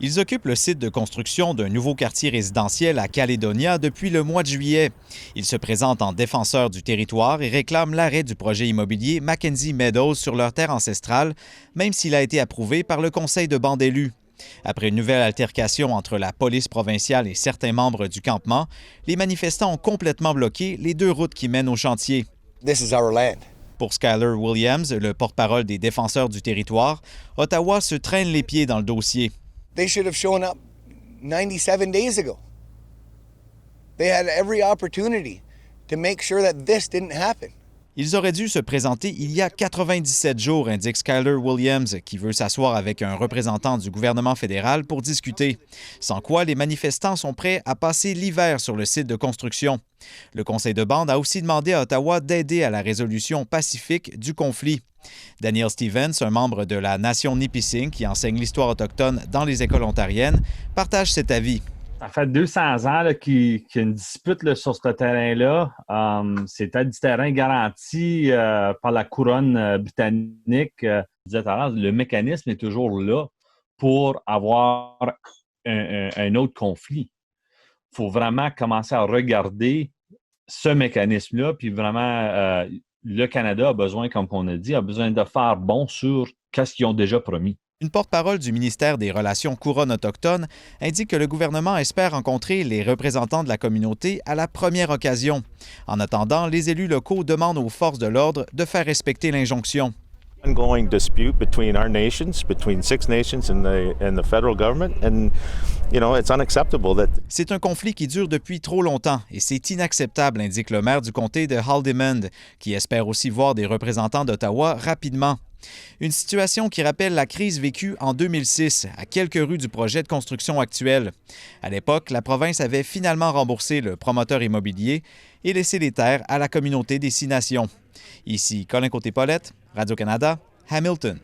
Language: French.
Ils occupent le site de construction d'un nouveau quartier résidentiel à Caledonia depuis le mois de juillet. Ils se présentent en défenseurs du territoire et réclament l'arrêt du projet immobilier Mackenzie Meadows sur leur terre ancestrale, même s'il a été approuvé par le conseil de bande élus. Après une nouvelle altercation entre la police provinciale et certains membres du campement, les manifestants ont complètement bloqué les deux routes qui mènent au chantier. This is our land. Pour Skyler Williams, le porte-parole des défenseurs du territoire, Ottawa se traîne les pieds dans le dossier. They should have shown up 97 days ago. They had every opportunity to make sure that this didn't happen. Ils auraient dû se présenter il y a 97 jours, indique Skyler Williams, qui veut s'asseoir avec un représentant du gouvernement fédéral pour discuter. Sans quoi, les manifestants sont prêts à passer l'hiver sur le site de construction. Le conseil de bande a aussi demandé à Ottawa d'aider à la résolution pacifique du conflit. Daniel Stevens, un membre de la nation Nipissing qui enseigne l'histoire autochtone dans les écoles ontariennes, partage cet avis. Ça fait 200 ans qu'il y a une dispute là, sur ce terrain-là. C'était du terrain garanti par la couronne britannique. Je disais tout à l'heure, le mécanisme est toujours là pour avoir un autre conflit. Il faut vraiment commencer à regarder ce mécanisme-là, puis vraiment, le Canada a besoin, comme on a dit, a besoin de faire bon sur ce qu'ils ont déjà promis. Une porte-parole du ministère des Relations couronnes autochtones indique que le gouvernement espère rencontrer les représentants de la communauté à la première occasion. En attendant, les élus locaux demandent aux forces de l'ordre de faire respecter l'injonction. Ongoing dispute between our nations, between Six Nations and the federal government, and it's unacceptable that. C'est un conflit qui dure depuis trop longtemps et c'est inacceptable, indique le maire du comté de Haldimand, qui espère aussi voir des représentants d'Ottawa rapidement. Une situation qui rappelle la crise vécue en 2006, à quelques rues du projet de construction actuel. À l'époque, la province avait finalement remboursé le promoteur immobilier et laissé les terres à la communauté des Six Nations. Ici Colin Côté-Paulette, Radio-Canada, Hamilton.